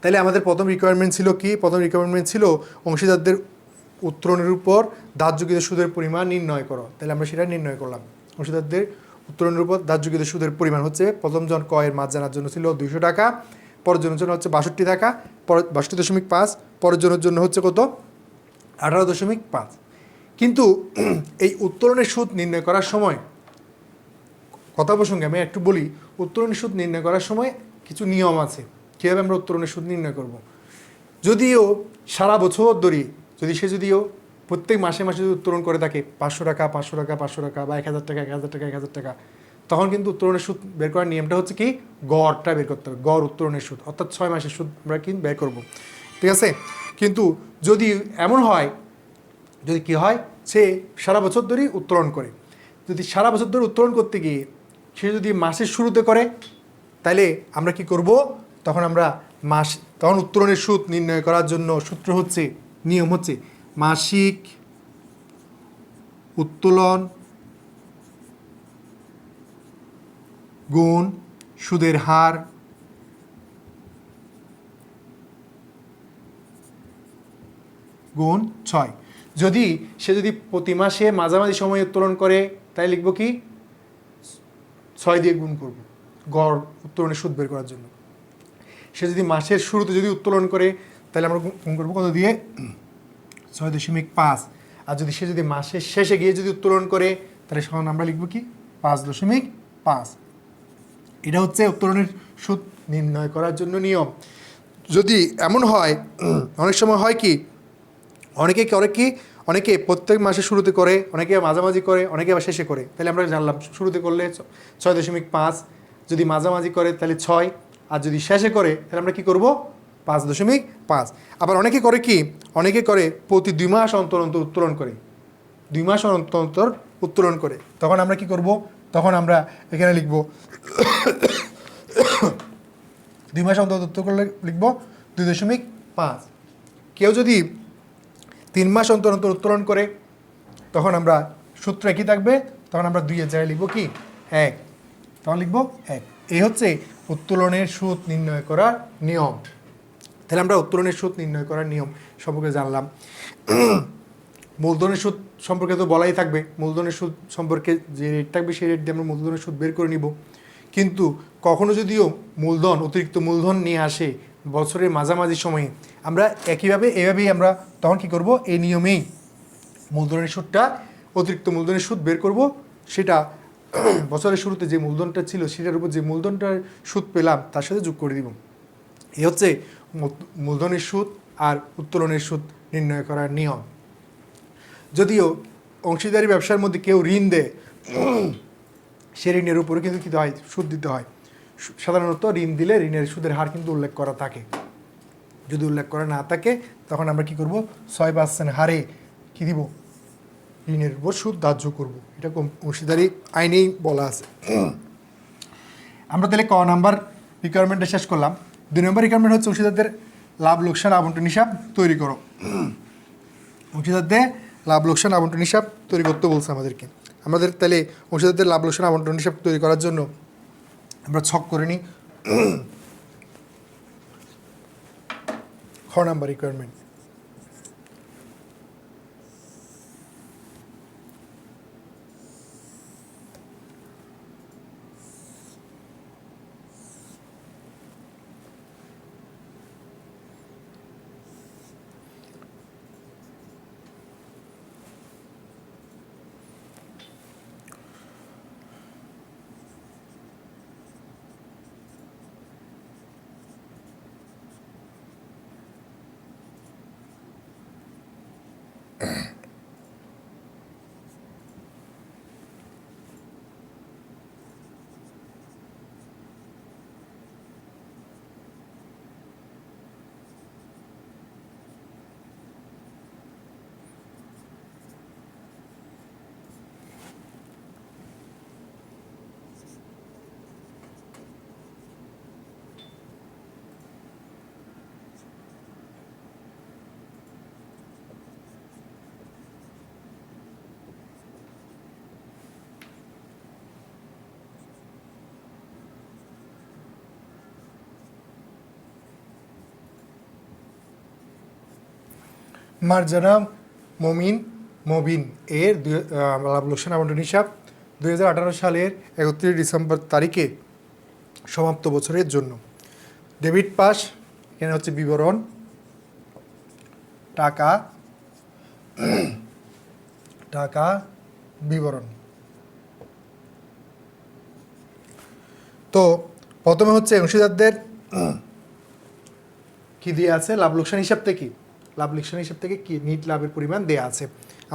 তাহলে আমাদের প্রথম রিকোয়ারমেন্ট ছিল কি? প্রথম রিকোয়ারমেন্ট ছিল অংশীদারদের উত্তোলনের উপর ধার্যকৃত সুদের পরিমাণ নির্ণয় করো। তাহলে আমরা সেটা নির্ণয় করলাম। অংশীদারদের উত্তোলনের উপর ধার্যকৃত সুদের পরিমাণ হচ্ছে প্রথম জন ক এর মাছ জানার জন্য ছিল 200 টাকা, পরের জন্য হচ্ছে 62 টাকা, 62.5, পরের জন্য হচ্ছে কত? 18.5। কিন্তু এই উত্তোলনের সুদ নির্ণয় করার সময়, কথা প্রসঙ্গে আমি একটু বলি, উত্তোলনের সুদ নির্ণয় করার সময় কিছু নিয়ম আছে কীভাবে আমরা উত্তোলনের সুদ নির্ণয় করব। যদিও সারা বছর ধরে যদিও প্রত্যেক মাসে যদি উত্তোলন করে থাকে 500 টাকা 500 টাকা 500 টাকা বা 1000 টাকা 1000 টাকা 1000 টাকা, তখন কিন্তু উত্তোলনের সুদ বের করার নিয়মটা হচ্ছে কি? গড়টা বের করতে হবে। গড় উত্তোলনের সুদ, অর্থাৎ 6 মাসের সুদ আমরা কিন্তু বের করব। ঠিক আছে? কিন্তু যদি এমন হয়, যদি কি হয়, সে সারা বছর ধরেই উত্তোলন করে, যদি সারা বছর ধরে উত্তোলন করতে গিয়ে সে যদি মাসের শুরুতে করে, তাহলে আমরা কি করব? তখন উত্তোলনের সুদ নির্ণয় করার জন্য নিয়ম হচ্ছে মাসিক উত্তোলন গুণ সুদের হার গুণ 6। সে যদি প্রতি মাসে মাঝামাঝি সময়ে উত্তোলন করে, তাই লিখব কি? 6 দিয়ে গুণ করব গড় উত্তোলনের সুদ বের করার জন্য। সে যদি মাসের শুরুতে যদি উত্তোলন করে, তাহলে আমরা গুণ করবো কত দিয়ে? 6.5। আর সে যদি মাসের শেষে গিয়ে যদি উত্তোলন করে, তাহলে সমান আমরা লিখব কি? 5.5। এটা হচ্ছে উত্তোলনের সুদ নির্ণয় করার জন্য নিয়ম। যদি এমন হয়, অনেক সময় হয় কি, অনেকে প্রত্যেক মাসের শুরুতে করে, অনেকে মাঝামাঝি করে, অনেকে আবার শেষে করে। তাহলে আমরা জানলাম শুরুতে করলে 6.5, যদি মাঝামাঝি করে তাহলে 6, আর যদি শেষে করে তাহলে আমরা কি করব? 5.5। আবার অনেকে করে প্রতি 2 মাস অন্তর অন্তর উত্তোলন করে, 2 মাস অন্তর উত্তোলন করে। তখন আমরা কি করব? তখন আমরা এখানে লিখব 2 মাস অন্তর উত্তোলন করলে লিখব 2.5। কেউ যদি 3 মাস অন্তর অন্তর উত্তোলন করে, তখন আমরা সূত্র একই থাকবে, তখন আমরা 2 এর জায়গায় লিখব কি? 1। তখন লিখব 1। এই হচ্ছে উত্তোলনের সুদ নির্ণয় করার নিয়ম। তাহলে আমরা উত্তোলনের সুদ নির্ণয় করার নিয়ম সম্পর্কে জানলাম। মূলধনের সুদ সম্পর্কে তো বলাই থাকবে। মূলধনের সুদ সম্পর্কে যে রেট থাকবে সেই রেট দিয়ে আমরা মূলধনের সুদ বের করে নিব। কিন্তু কখনো যদিও অতিরিক্ত মূলধন নিয়ে আসে বছরের মাঝামাঝি সময়ে, আমরা এভাবেই আমরা তখন কি করব? এই নিয়মেই অতিরিক্ত মূলধনের সুদ বের করব। সেটা বছরের শুরুতে যে মূলধনটা ছিল সেটার উপর যে মূলধনটার সুদ পেলাম তার সাথে যোগ করে দিব। এই হচ্ছে মূলধনের সুদ আর উত্তোলনের সুদ নির্ণয় করার নিয়ম। যদিও অংশীদারি ব্যবসার মধ্যে কেউ ঋণ দেয়, সে ঋণের উপরে কিন্তু কী হয়? সুদ দিতে হয়। সাধারণত ঋণ দিলে ঋণের সুদের হার কিন্তু উল্লেখ করা থাকে। যদি উল্লেখ করা না থাকে, তখন আমরা কি করব? 6% হারে কি দিব? ঋণের উপর সুদ ধার্য করব। এটা অংশীদারি আইনেই বলা আছে। আমরা তাহলে ক নাম্বার রিকোয়ারমেন্টটা শেষ করলাম। 2 নম্বর রিকোয়ারমেন্ট হচ্ছে অংশীদারদের লাভ লোকসান আবন্টন হিসাব তৈরি করো। অংশীদারদের লাভ লোকসান আবন্টন হিসাব তৈরি করতে বলছে আমাদের। তাহলে অংশীদারদের লাভ লোকসান আবন্টন হিসাব তৈরি করার জন্য আমরা ছক করে নিই। খ নাম্বার রিকোয়ারমেন্ট, মার্জানা, মমিন, মবিন এর লাভ লোকসান আবন্টন হিসাব 2018 সালের 31 ডিসেম্বর তারিখে সমাপ্ত বছরের জন্য। ডেবিট পাস, এখানে হচ্ছে বিবরণ, টাকা টাকা বিবরণ। তো প্রথমে হচ্ছে অংশীদারদের কি দিয়ে আছে, লাভ লোকসান হিসাব থেকে, লাভ লোকসান হিসাব থেকে কি নিট লাভের পরিমাণ দেয়া আছে।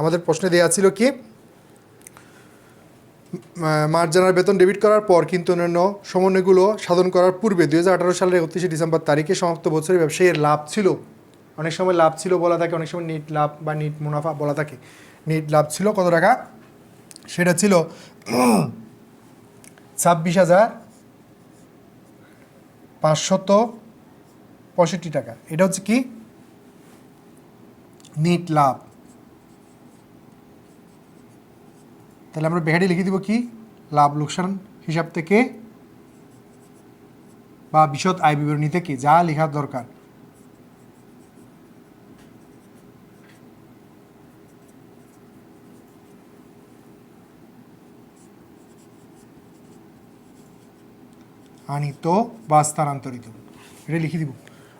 আমাদের প্রশ্নে দেয়া ছিল কি, মার্জানার বেতন ডেবিট করার পর কিন্তু অন্যান্য সমন্বয়গুলো সাধন করার পূর্বে 2018 সালের 31 ডিসেম্বর তারিখে সমাপ্ত বছরের ব্যবসায়ীর লাভ ছিল, অনেক সময় লাভ ছিল বলা থাকে, অনেক সময় নিট লাভ বা নিট মুনাফা বলা থাকে। নিট লাভ ছিল কত টাকা, সেটা ছিল 26,565 টাকা। এটা হচ্ছে কি নিট লাভ। তাহলে আমরা ব্যাখ্যাটি লিখে দিব কি, লাভ লোকসান হিসাব থেকে বা বিশদ আয় বিবরণী থেকে যা লেখার দরকার। আনিত বা স্থানান্তরিত, এটা লিখে দিব,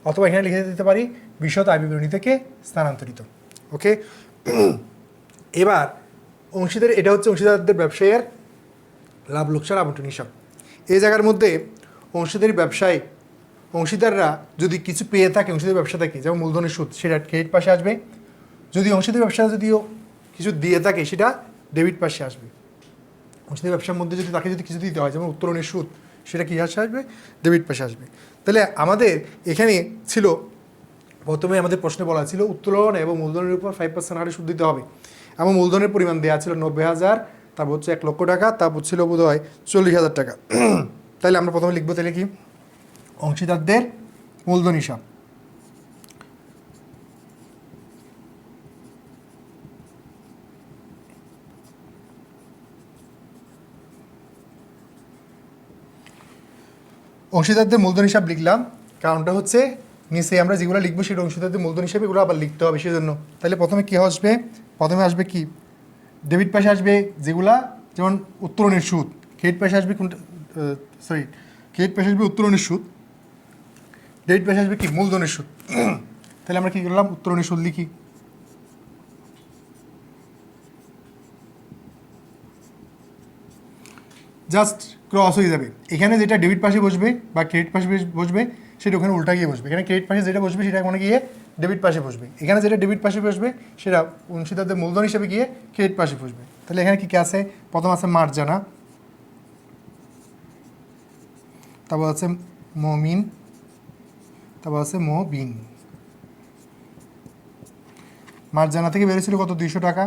অথবা এখানে লিখে দিতে পারি বিশদ আয় বিবরণী থেকে স্থানান্তরিত। ওকে, এবার অংশীদার, এটা হচ্ছে অংশীদারদের ব্যবসায়ের লাভ লোকসান আবন্টন হিসাব। এই জায়গার মধ্যে অংশীদারি ব্যবসায় অংশীদাররা যদি কিছু পেয়ে থাকে, অংশীদারি ব্যবসা থাকে, যেমন মূলধনের সুদ, সেটা ক্রেডিট পাশে আসবে। যদি অংশীদারি ব্যবসা যদিও কিছু দিয়ে থাকে, সেটা ডেবিট পাশে আসবে। অংশীদারি ব্যবসার মধ্যে যদি তাকে যদি কিছু দিতে হয়, যেমন উত্তোলনের সুদ, সেটা কী পাশে আসবে, ডেবিট পাশে আসবে। তাহলে আমাদের এখানে ছিল, প্রথমে আমাদের প্রশ্নে বলা ছিল উত্তোলন এবং মূলধনের উপর 5% হারে সুদ দিতে হবে, এবং মূলধনের পরিমাণ দেওয়া ছিল 90,000, তারপর হচ্ছে 1 লক্ষ টাকা, তারপর ছিল বোধ হয় 40,000 টাকা। তাহলে আমরা প্রথমে লিখবো তাহলে কি, অংশীদারদের মূলধন হিসাব। অংশীদারদের মূলধন হিসাব লিখলাম, কারণটা হচ্ছে নিচে আমরা যেগুলো লিখবো সেটা অংশীদারদের মূলধন হিসাবে এগুলো আবার লিখতে হবে সেজন্য। তাহলে প্রথমে কী আসবে, প্রথমে আসবে কি, ডেবিট পাশে আসবে যেগুলা, যেমন উত্তোলনের সুদ। ক্রেডিট পাশে আসবে কোনটা, ক্রেডিট পাশে আসবে উত্তোলনের সুদ, ডেবিট পাশে আসবে কি, মূলধনের সুদ। তাহলে আমরা কী করলাম, উত্তোলনের সুদ লিখি। জাস্ট ক্রস হয়ে যাবে, এখানে যেটা ডেবিট পাশে বসবে বা ক্রেডিট পাশে বসবে সেটা ওখানে উল্টা গিয়ে বসবে। এখানে ক্রেডিট পাশে যেটা বসবে সেটা ওখানে গিয়ে ডেবিট পাশে বসবে, এখানে যেটা ডেবিট পাশে বসবে সেটা অংশীদারদের মূলধন হিসেবে গিয়ে ক্রেডিট পাশে বসবে। তাহলে এখানে কী কী আছে, প্রথম আছে মার্জানা, তারপর আছে মমিন, তারপর আছে মবিন। মার্জানা থেকে বেরিয়েছিল কত, 200 টাকা,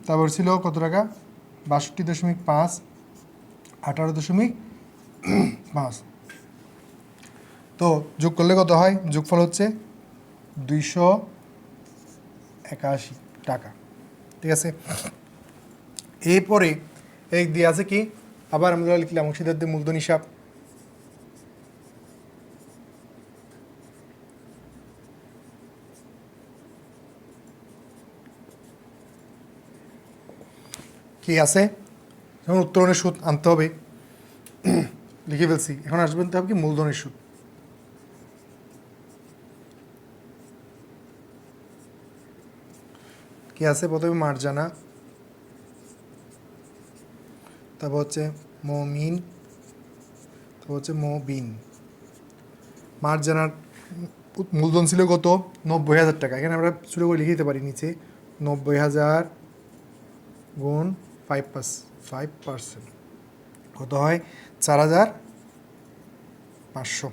তারপর ছিল কত টাকা, 62.5, 18.5। তো যোগ করলে কত হয়, যোগফল হচ্ছে 281 টাকা। ঠিক আছে, এরপরে এই দিয়ে আছে কি, আবার আমরা লিখলাম অংশীদারদের মূলধন হিসাব। কি আছে, যেমন উত্তোলনের সুদ আনতে হবে, লিখে ফেলছি। এখন আসবেন তো হবে কি, মূলধনের সুদ। কি আছে, প্রথমে মার্জানা, তারপর হচ্ছে মমিন, তারপর হচ্ছে মবিন। মার্জানার মূলধন ছিল কত, 90,000 টাকা। এখানে আমরা শুরু করে লিখে দিতে পারি নিচে 90,000 গুণ 5%, কত হয়, 4,500।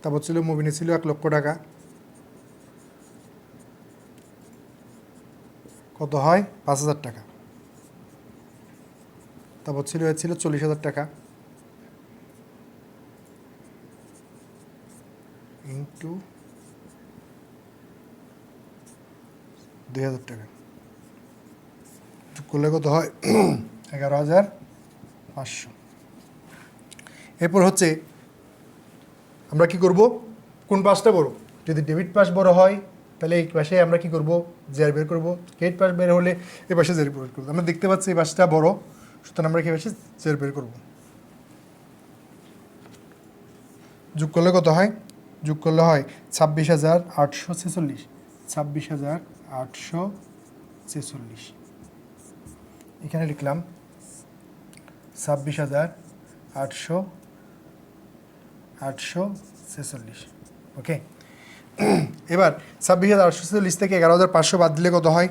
তারপর ছিল মবিনে ছিল 1 লক্ষ টাকা, কত হয়, 5,000 টাকা। তারপর ছিল 40,000 টাকা ইন্টু 2,000 টাকা, করলে কত হয়, 11,500। এরপর হচ্ছে আমরা কি করব, কোন পাঁচটা বড়, যদি ডেবিট পাস বড় হয় তাহলে এই পাশে আমরা কি করব, জের বের করব। ক্রেডিট পাস বের হলে এই পাশে জের বের করব। আমরা দেখতে পাচ্ছি এই পাশটা বড়, সুতরাং আমরা কি পাশে জের বের করব। যোগ করলে কত হয়? যোগ করলে হয় 26,846। 26,846 এখানে লিখলাম 26,846। ওকে, এবার 26,846 থেকে 11,500 বাদ দিলে কত হয়?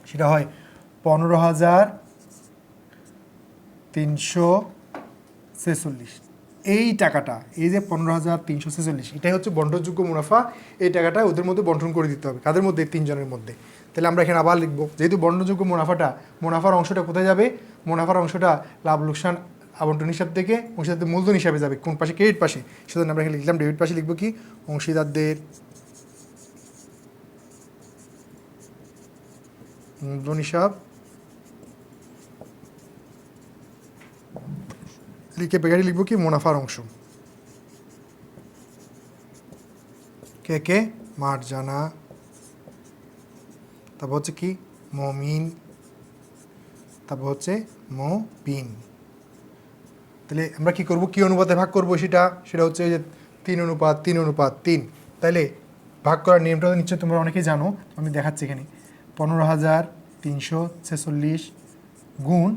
সেটা হয় 15,346। এই টাকাটা, এই যে 15,346, এটাই হচ্ছে বন্টনযোগ্য মুনাফা। এই টাকাটা ওদের মধ্যে বন্টন করে দিতে হবে। কাদের মধ্যে? 3 জনের মধ্যে। তাহলে আমরা এখানে আবার লিখবো, যেহেতু বন্টনযোগ্য মুনাফার অংশটা কোথায় যাবে? মুনাফার অংশটা লাভ লোকসান আবন্টন হিসাব থেকে অংশীদারদের মূলধন হিসাবে যাবে। কোন পাশে? ক্রেডিট পাশে। সেজন্য আমরা এখানে লিখলাম ডেবিট পাশে লিখবো কি? অংশীদারদের মূলধন হিসাব লিখে ব্র্যাকেটে লিখবো কি? মুনাফার অংশ। কে কে? মারজানা, তারপর হচ্ছে কি? মমিন, তারপর হচ্ছে মবিন। তাহলে আমরা কি করব? কি অনুপাতে ভাগ করব? সেটা হচ্ছে যে 3:3:3। তাইলে ভাগ করার নিয়মটা তো নিশ্চয়ই তোমরা অনেকেই জানো, আমি দেখাচ্ছি এখানে। 15,346 গুণ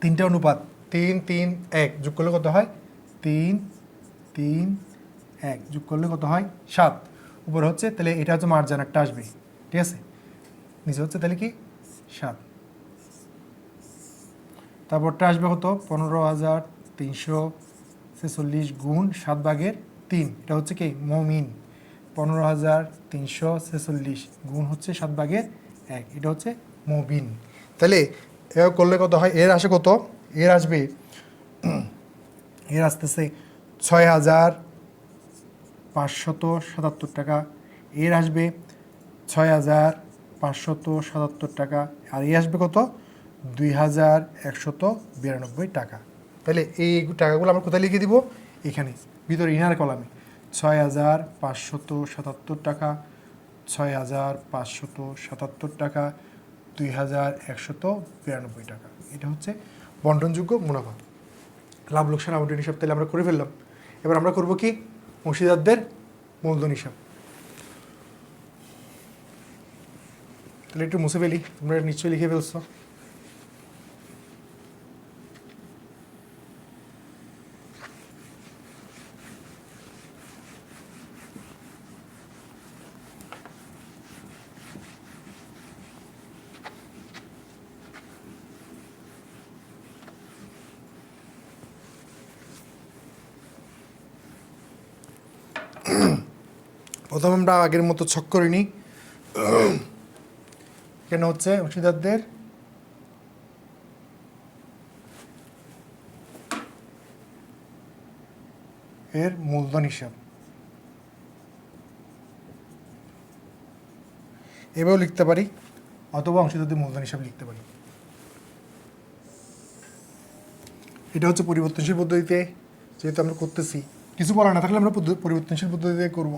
3টা অনুপাত 3, 3, 1 যোগ করলে কত হয়? 3, 3, 1 যোগ করলে কত হয়? 7। উপরে হচ্ছে, তাহলে এটা হচ্ছে মার্জানারটা আসবে, ঠিক আছে? নিচে হচ্ছে তাহলে কি? 7। তারপরটা আসবে কত? 15,346 গুণ 7/3। এটা হচ্ছে কি? মমিন। 15,346 গুণ হচ্ছে 7/1, এটা হচ্ছে মবিন। তাহলে এ করলে কত হয়? এর আসে কত? এর আসবে, এর আসতেছে 6,577 টাকা। এর আসবে 6,577 টাকা। আর এই আসবে কত? 2,192 টাকা। তাহলে এই টাকাগুলো আমরা কোথায় লিখে দিব? এখানে ভিতরে ইনার কলামে 6,577 টাকা, 6,577 টাকা, 2,192 টাকা। এটা হচ্ছে বন্টনযোগ্য মুনাফা। লাভ লোকসান আবন্টন হিসাব তাহলে আমরা করে ফেললাম। এবার আমরা করব কি? অংশীদারদের মূলধন হিসাব। তাহলে একটু মুছে ফেলি, তোমরা নিশ্চয়ই লিখে ফেলছো। প্রথমে আমরা আগের মতো ছক করে নিই। কেন হচ্ছে অংশীদারদের এর মূলধন হিসাব। এভাবেও লিখতে পারি, অথবা অংশীদারদের মূলধন হিসাব লিখতে পারি। এটা হচ্ছে পরিবর্তনশীল পদ্ধতিতে যেহেতু আমরা করতেছি, কিছু বলা না থাকলে আমরা পরিবর্তনশীল পদ্ধতিতে করব।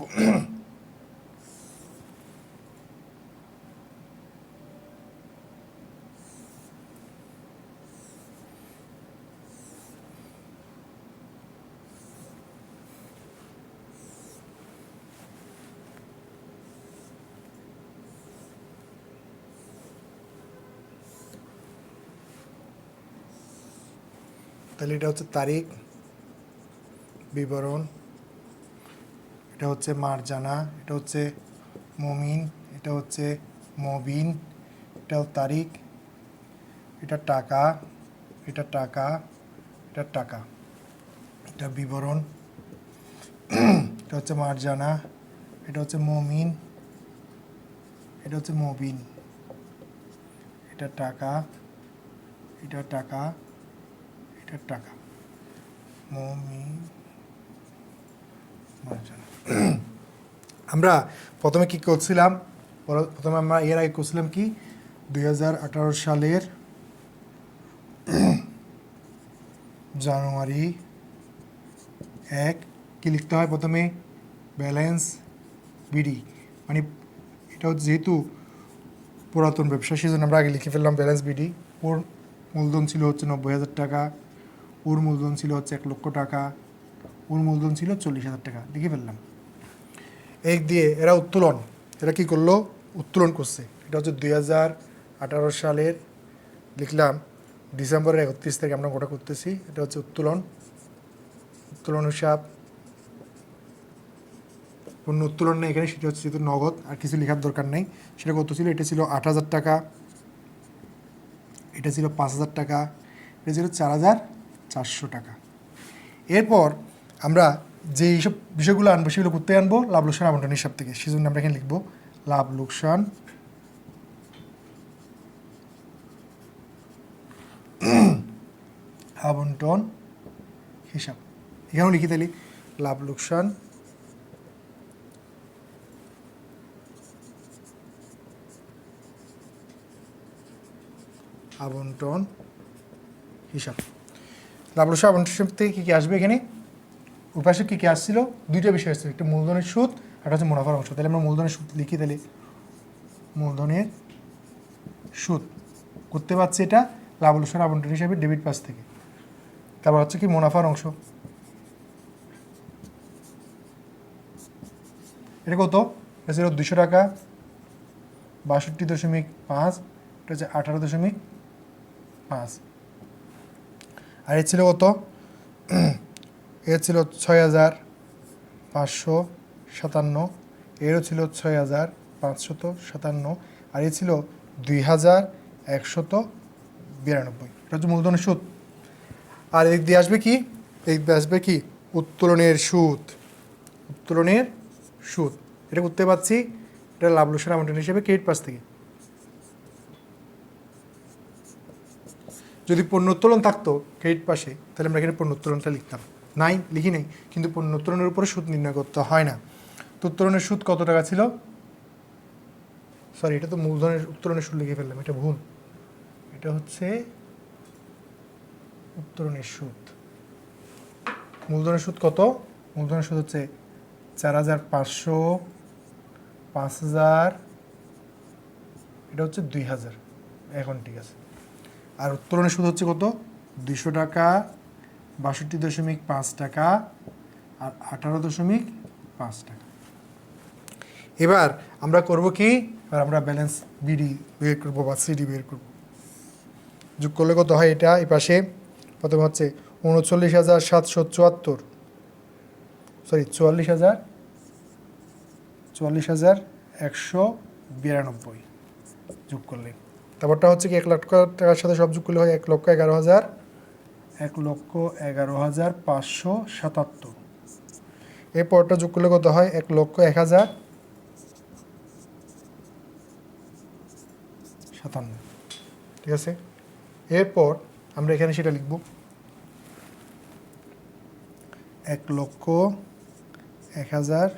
তাহলে এটা হচ্ছে তারিখ, বিবরণ, এটা হচ্ছে মারজানা, এটা হচ্ছে মমিন, এটা হচ্ছে মবিন, এটা তারিখ, এটা টাকা, এটা টাকা, এটা টাকা, এটা বিবরণ, এটা হচ্ছে মারজানা, এটা হচ্ছে মমিন, এটা হচ্ছে মবিন, এটা টাকা, এটা টাকা, এটা টাকা, মমিন, মারজানা। আমরা প্রথমে কি করছিলাম? প্রথমে আমরা এর আগে করছিলাম কি? 2018 সালের জানুয়ারি 1 কি লিখতে হয়? প্রথমে ব্যালেন্স বিডি, মানে এটা হচ্ছে যেহেতু পুরাতন ব্যবসা সেজন্য আমরা আগে লিখে ফেললাম ব্যালেন্স বিডি। ওর মূলধন ছিল হচ্ছে 90,000 টাকা, ওর মূলধন ছিল হচ্ছে 1 লক্ষ টাকা, ওর মূলধন ছিল 40,000 টাকা, লিখে ফেললাম। এই দিয়ে এরা উত্তোলন, এরা কী করলো, উত্তোলন করছে। এটা হচ্ছে 2018 সালের, লিখলাম ডিসেম্বরের 31 তারিখে আমরা গোটা করতেছি। এটা হচ্ছে উত্তোলন, উত্তোলন হিসাব, পণ্য উত্তোলন নেই এখানে, সেটা হচ্ছে যেহেতু নগদ, আর কিছু লেখার দরকার নেই। সেটা কত ছিল, এটা ছিল 8,000 টাকা, এটা ছিল 5,000 টাকা, এটা ছিল 4,400 টাকা। এরপর আমরা যে এইসব বিষয়গুলো আনবো সেগুলো করতে আনবো লাভ লোকসান আবন্টন হিসাব থেকে। সেজন্য আমরা এখানে লিখবো লাভ লোকসান আবন্টন হিসাব। এখানেও লিখি তাহলে লাভ লোকসান আবন্টন হিসাব। লাভ লোকসান আবন্টন হিসাব থেকে কী কী আসবে এখানে, ওই পাশে কী কী আসছিল, দুইটা বিষয় আসছিল, একটা মূলধনের সুদ আর হচ্ছে মুনাফার অংশ। তাহলে আমরা মূলধনের সুদ লিখি, তাহলে মূলধনের সুদ করতে পারছি এটা লাভ লোকসান আবন্টন হিসাবে ডেবিট পাস থেকে। তারপর হচ্ছে কি মুনাফার অংশ, এটা কত, এটা ছিল 200 টাকা, 62.5, এটা হচ্ছে 18.5, আর এর ছিল কত, এর ছিল 6,557, এরও ছিল 6,557, আর এ ছিল 2,192। এটা হচ্ছে মূলধনের সুদ। আর এদিক দিয়ে আসবে কি, এদিক দিয়ে আসবে কি উত্তোলনের সুদ, উত্তোলনের সুদ। এটা করতে পারছি, এটা লাভ লোকসান আবন্টন হিসেবে ক্রেডিট পাস থেকে। যদি পণ্য উত্তোলন থাকতো ক্রেডিট পাশে, তাহলে আমরা এখানে পণ্য উত্তোলনটা লিখতাম, নাই লিখি নেই, কিন্তু পণ্য উত্তোলনের উপরে সুদ নির্ণয় করতে হয় না। তো উত্তোলনের সুদ কত টাকা ছিল, সরি এটা তো মূলধনের উত্তোলনের সুদ লিখে ফেললাম, এটা ভুল, এটা হচ্ছে উত্তোলনের সুদ। মূলধনের সুদ কত, মূলধনের সুদ হচ্ছে 4,500, 5,000, এটা হচ্ছে 2,000, এখন ঠিক আছে। আর উত্তোলনের সুদ হচ্ছে কত, 200 টাকা, 62.5 টাকা, আর 18.5 টাকা। এবার আমরা করব কি, এবার আমরা ব্যালেন্স বিডি বের করবো বা সিডি বের করব। যোগ করলে কত হয়, এটা এই পাশে প্রথমে হচ্ছে 39,774, সরি 44,192 যোগ করলে, তারপরটা হচ্ছে কি 1 লক্ষ টাকার সাথে সব যোগ করলে হয় 1,11,000, 1,11,577। এরপরটা যোগ করলে কত হয় 1,01,057, ঠিক আছে। এরপর আমরা এখানে সেটা লিখব 1,01,057,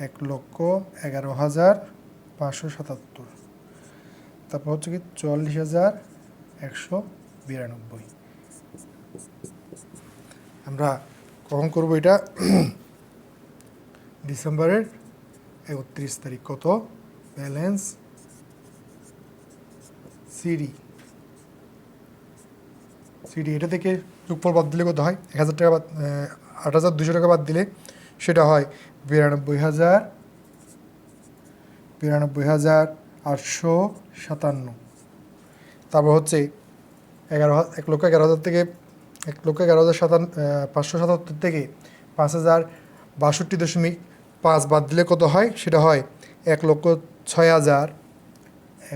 1,11,577, তারপর হচ্ছে কি 44,192। আমরা কখন করব এটা, ডিসেম্বরের 31 তারিখ। কত, ব্যালেন্স সিডি, সিডি এটা থেকে যোগফল বাদ দিলে কত হয়, 1,000 টাকা বাদ, 8,200 টাকা বাদ দিলে সেটা হয় 92,857। তারপর হচ্ছে 1,11,000 থেকে 1,11,577 থেকে 5,062.5 বাদ দিলে কত হয়, সেটা হয় 1,06,000,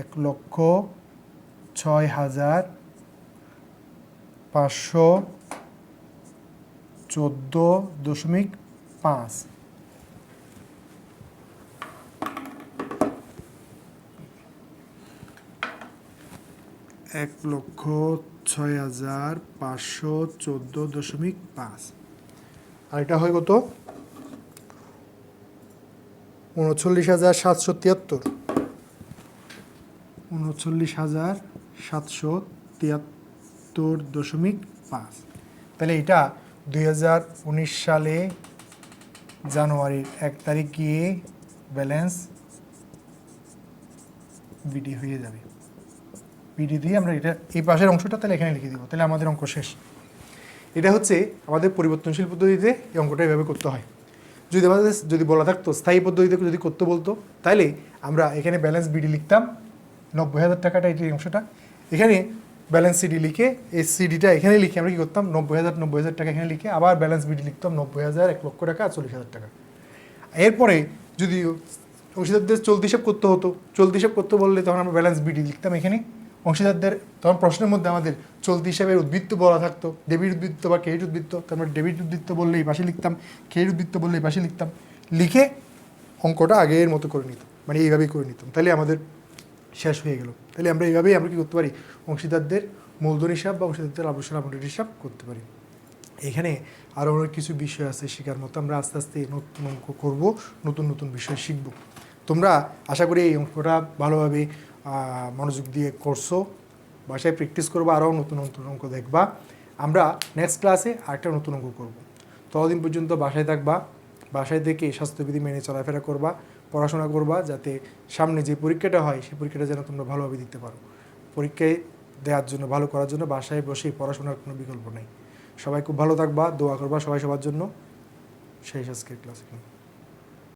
1,06,514.5। 1,06,514.5, আর এটা হয় কত, 39,773, 39,773.5। তাহলে এটা 2019 সালে জানুয়ারির 1 তারিখ গিয়ে ব্যালেন্স বিডি হয়ে যাবে। বিডি দিয়ে আমরা এটা এই পাশের অংশটা তাহলে এখানে লিখে দিব, তাহলে আমাদের অঙ্ক শেষ। এটা হচ্ছে আমাদের পরিবর্তনশীল পদ্ধতিতে এই অঙ্কটা এভাবে করতে হয়। যদি বলা থাকতো স্থায়ী পদ্ধতিতে যদি করতে বলতো, তাহলে আমরা এখানে ব্যালেন্স বিডি লিখতাম 90,000 টাকাটা এই অংশটা, এখানে ব্যালেন্স সিডি লিখে এই সিডিটা এখানে লিখে আমরা কী করতাম 90,000 টাকা এখানে লিখে আবার ব্যালেন্স বিডি লিখতাম 90,000, 1 লক্ষ টাকা, 40,000 টাকা। এরপরে যদি অংশীদারদের চলতি হিসাব করতে হতো, চলতি হিসাব করতে বললে তখন আমরা ব্যালেন্স বিডি লিখতাম এখানে। অংশীদারদের তখন প্রশ্নের মধ্যে আমাদের চলতি হিসাবের উদ্বৃত্ত বলা থাকতো, ডেবিট উদ্বৃত্ত বা ক্রেডিট উদ্বৃত্ত, তারপরে ডেবিট উদ্বৃত্ত বললে এই পাশে লিখতাম, ক্রেডিট উদ্বৃত্ত বললে এই পাশে লিখতাম, লিখে অঙ্কটা আগের মতো করে নিতাম, মানে এইভাবেই করে নিতাম, তাহলে আমাদের শেষ হয়ে গেল। তাহলে আমরা এইভাবেই আমরা কী করতে পারি, অংশীদারদের মূলধন হিসাব বা অংশীদারদের আবশ্যক আপডেট হিসাব করতে পারি। এখানে আরও অনেক কিছু বিষয় আছে শেখার মতো, আমরা আস্তে আস্তে নতুন অঙ্ক করবো, নতুন নতুন বিষয় শিখব। তোমরা আশা করি এই অঙ্কটা ভালোভাবে মনোযোগ দিয়ে করছো, বাসায় প্র্যাকটিস করবো, আরও নতুন নতুন অঙ্ক দেখবা। আমরা নেক্সট ক্লাসে আরেকটা নতুন অঙ্ক করব। ততদিন পর্যন্ত বাসায় থাকবা, বাসায় থেকে স্বাস্থ্যবিধি মেনে চলাফেরা করবা, পড়াশোনা করবা, যাতে সামনে যে পরীক্ষাটা হয় সেই পরীক্ষাটা যেন তোমরা ভালোভাবে দিতে পারো। পরীক্ষায় দেওয়ার জন্য, ভালো করার জন্য বাসায় বসেই পড়াশোনার কোনো বিকল্প নেই। সবাই খুব ভালো থাকবা, দোয়া করবা সবাই সবার জন্য। শেষ আজকের ক্লাস।